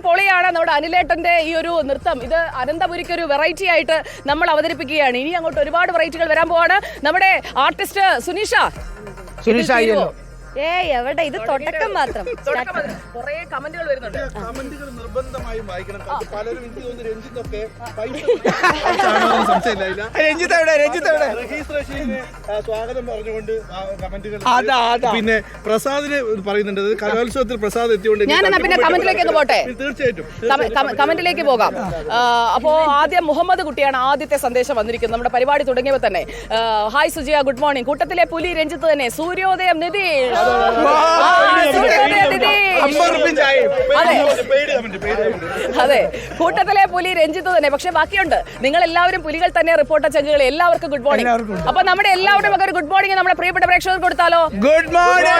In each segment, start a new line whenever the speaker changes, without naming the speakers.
എന്തായാലും പൊളിയാണ് നമ്മുടെ അനിലേട്ടന്റെ ഈ ഒരു നൃത്തം. ഇത് അനന്തപുരിക്ക് ഒരു വെറൈറ്റി ആയിട്ട് നമ്മൾ അവതരിപ്പിക്കുകയാണ്. ഇനി അങ്ങോട്ട് ഒരുപാട് വെറൈറ്റികൾ വരാൻ പോവാണ്. നമ്മുടെ ആർട്ടിസ്റ്റ് സുനീഷ
എവിടെ ഇത് തുടക്കം മാത്രം.
കുറേ കമന്റുകൾ വരുന്നുണ്ട്.
കമന്റുകൾ നിർബന്ധമായും വായിക്കണം. പലരും എനിക്ക് തോന്നുന്നു രഞ്ജിത്തൊക്കെ സ്വാഗതം പറഞ്ഞുകൊണ്ട് കമന്റുകൾ. പിന്നെ പ്രസാദിന് പറയുന്നുണ്ട് കലോത്സവത്തിൽ പ്രസാദ് എത്തിയോണ്ട്
ഞാൻ പിന്നെ കമന്റിലേക്ക് പോട്ടെ.
തീർച്ചയായിട്ടും
കമന്റിലേക്ക് പോകാം. അപ്പോ ആദ്യം മുഹമ്മദ് കുട്ടിയാണ് ആദ്യത്തെ സന്ദേശം വന്നിരിക്കുന്നത് നമ്മുടെ പരിപാടി തുടങ്ങിയപ്പോൾ തന്നെ. Hi Sujiya, good morning. കൂട്ടത്തിലെ പുലി രഞ്ജിത്ത് തന്നെ. സൂര്യോദയം നിതീഷ്. അതെ, കൂട്ടത്തിലെ പുലി രഞ്ജിത്ത് തന്നെ. പക്ഷെ ബാക്കിയുണ്ട്, നിങ്ങൾ എല്ലാവരും പുലികൾ തന്നെ. റിപ്പോർട്ടർ ചങ്കുകൾ എല്ലാവർക്കും ഗുഡ് മോർണിംഗ്. അപ്പൊ നമ്മുടെ എല്ലാവരുടെയും ഒക്കെ ഒരു ഗുഡ് മോർണിംഗ് നമ്മുടെ പ്രിയപ്പെട്ട പ്രേക്ഷകർക്ക് കൊടുത്താലോ?
Good morning.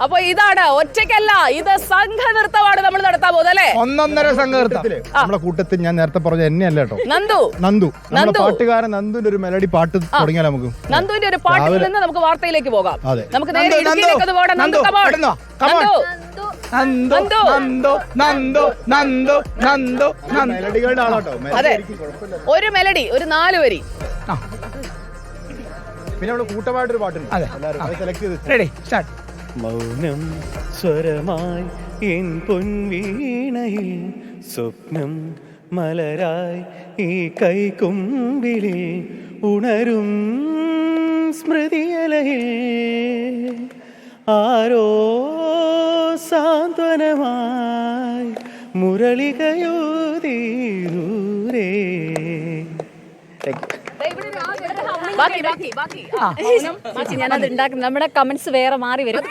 അപ്പൊ ഇതാണ്, ഒറ്റയ്ക്കല്ല, ഇത് സംഘനൃത്തമാണ് നമ്മൾ നടത്താൻ പോകുന്നത് അല്ലേ?
ഒന്നൊന്നര സംഘനൃത്തം. നമ്മുടെ കൂട്ടത്തിൽ ഞാൻ നേരത്തെ പറഞ്ഞ എന്നെയല്ല കേട്ടോ, നന്ദു പാട്ടുകാരൻ നന്ദുവിന്റെ ഒരു മെലഡി പാട്ട് തുടങ്ങിയാൽ നമുക്ക്
നന്ദുവിന്റെ ഒരു പാട്ടിൽ നിന്ന് നമുക്ക് വാർത്തയിലേക്ക് പോകാം. നമുക്ക് നേരെ ഇടുക്കിയിലേക്ക് പോകണം. നന്ദു
മെലഡികളുടെ ആളാട്ടോ.
അതെ, ഒരു മെലഡി, ഒരു 4 വരി.
പിന്നെ അവിടെ കൂട്ടമായിട്ടൊരു പാട്ടുണ്ട്. സെലക്ട് ചെയ്ത്
റെഡി സ്റ്റാർട്ട്. മൗനം സ്വരമായി എൻ പൊൻവീണയിൽ സ്വപ്നം മലരായി ഈ കൈക്കുമ്പിളിൽ ഉണരും സ്മൃതിയലയിൽ ആരോ സാന്ത്വനമായി മുരളികയൂതീരൂരേ.
ഞാനത് ഉണ്ടാക്കുന്നത്. നമ്മുടെ കമന്റ്സ് വേറെ മാറി വരും.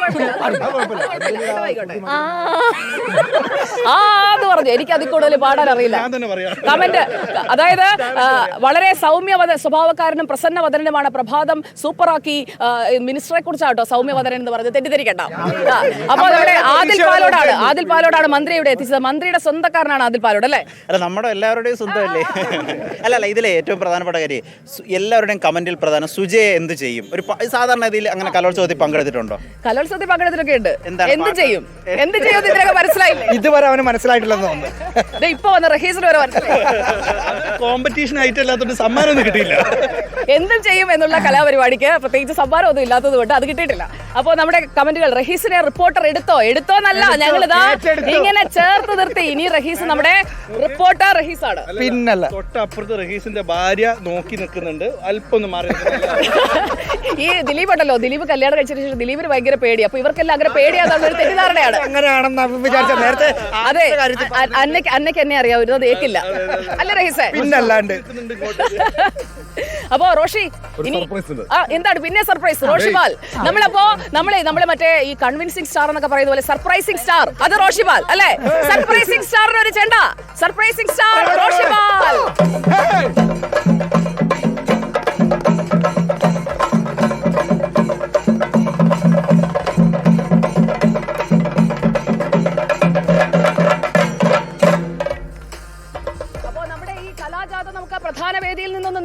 പറഞ്ഞു എനിക്ക് അതിൽ കൂടുതൽ പാടാൻ അറിയില്ല. കമന്റ് അതായത് വളരെ സൗമ്യ സ്വഭാവക്കാരനും പ്രസന്നവദനനുമാണ്. പ്രഭാതം സൂപ്പറാക്കി. മിനിസ്റ്ററെ കുറിച്ചാട്ടോ സൗമ്യവദനൻ എന്ന് പറഞ്ഞത്, തെറ്റിദ്ധരിക്കണ്ട. അപ്പൊ നമ്മുടെ ആദിൽ പാലോടാണ് മന്ത്രി ഇവിടെ എത്തിച്ചത്. മന്ത്രിയുടെ സ്വന്തക്കാരനാണ് ആദിൽ പാലോട് അല്ലേ?
അല്ല, നമ്മുടെ എല്ലാവരുടെയും സ്വന്തമല്ലേ? അല്ല, ഇതിലെ ഏറ്റവും പ്രധാനപ്പെട്ട കാര്യം എല്ലാവരുടെയും കമന്റിൽ പ്രധാനം സുജയെ എന്ത് ചെയ്യും. ഒരു സാധാരണ ഇതിൽ അങ്ങനെ കലോത്സവത്തിൽ പങ്കെടുത്തിട്ടുണ്ടോ?
കലോത്സവത്തിൽ പങ്കെടുത്തിട്ടൊക്കെ ഉണ്ട്. എന്ത് ചെയ്യും ഇതിനൊക്കെ മനസ്സിലായില്ലേ?
ഇതുവരെ അവന് മനസ്സിലായിട്ടില്ലെന്ന് തോന്നുന്നു.
ഇപ്പൊ വന്ന റഹീസിന് വരെ മനസ്സിലായി.
കോമ്പറ്റീഷൻ ആയിട്ട് അല്ലാത്തോണ്ട് സമ്മാനം ഒന്നും കിട്ടിയില്ല.
എന്തും ചെയ്യും എന്നുള്ള കലാപരിപാടിക്ക് പ്രത്യേകിച്ച് സമ്മാനം ഒന്നും ഇല്ലാത്തത് കൊണ്ട് അത് കിട്ടിയിട്ടില്ല. അപ്പൊ നമ്മുടെ കമന്റുകൾ, റഹീസിനെ റിപ്പോർട്ടർ എടുത്തോന്നല്ല, ഞങ്ങൾ ഇതാ ഇങ്ങനെ ചേർത്ത് നിർത്തി. ഇനി റഹീസ് നമ്മുടെ റിപ്പോർട്ടർ റഹീസാണ്.
പിന്നല്ല,
തൊട്ടപ്പുറത്ത് റഹീസിന്റെ ഭാര്യ നോക്കി നിൽക്കുന്നുണ്ട്. അല്പം ഒന്ന് മാറി.
ഈ ദിലീപ് ഉണ്ടല്ലോ, ദിലീപ് കല്യാണം കഴിച്ചതിന് ശേഷം ദിലീപിന് ഭയങ്കര പേടി. അപ്പൊ ഇവർക്കെല്ലാം അങ്ങനെ പേടിയാണെന്നൊരു തെറ്റിദ്ധാരണയാണ്.
നേരത്തെ.
അതെ, അന്നയ്ക്ക് എന്നെ അറിയാം, ഒരു ഏക്കില്ല അല്ല റഹീസേ?
പിന്നല്ലാണ്ട്.
അപ്പോ റോഷി എന്താണ് പിന്നെ സർപ്രൈസ്? റോഷിപാൽ നമ്മളെ മറ്റേ ഈ കൺവിൻസിംഗ് സ്റ്റാർ എന്നൊക്കെ പറയുന്ന പോലെ സർപ്രൈസിംഗ് സ്റ്റാർ അത് റോഷിപാൽ അല്ലേ? സർപ്രൈസിംഗ് സ്റ്റാറിന് ഒരു ചെണ്ട. Surprising star Roshipal. പ്രധാന വേദിയിൽ നിന്നൊന്ന്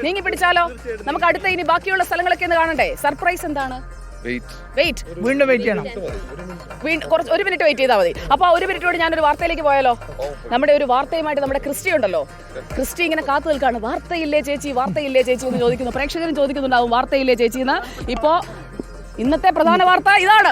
നീങ്ങി പിടിച്ചാലോ? നമുക്ക് അടുത്ത ഇനി ബാക്കിയുള്ള സ്ഥലങ്ങളൊക്കെ ഒന്ന് കാണണ്ടേ? സർപ്രൈസ് എന്താണ്?
വീണ്ടും വെയിറ്റ് ചെയ്യണം.
ഒരു മിനിറ്റ് വെയിറ്റ് ചെയ്താൽ മതി. അപ്പൊ 1 മിനിറ്റോട് ഞാനൊരു വാർത്തയിലേക്ക് പോയാലോ? നമ്മുടെ ഒരു വാർത്തയുമായിട്ട് നമ്മുടെ ക്രിസ്റ്റി ഉണ്ടല്ലോ. ക്രിസ്റ്റി ഇങ്ങനെ കാത്തു നിൽക്കാണ്. വാർത്തയില്ലേ ചേച്ചി എന്ന് ചോദിക്കുന്നു. പ്രേക്ഷകരും ചോദിക്കുന്നുണ്ടാവും വാർത്തയില്ലേ ചേച്ചി എന്ന്. ഇപ്പോ ഇന്നത്തെ പ്രധാന വാർത്ത ഇതാണ്.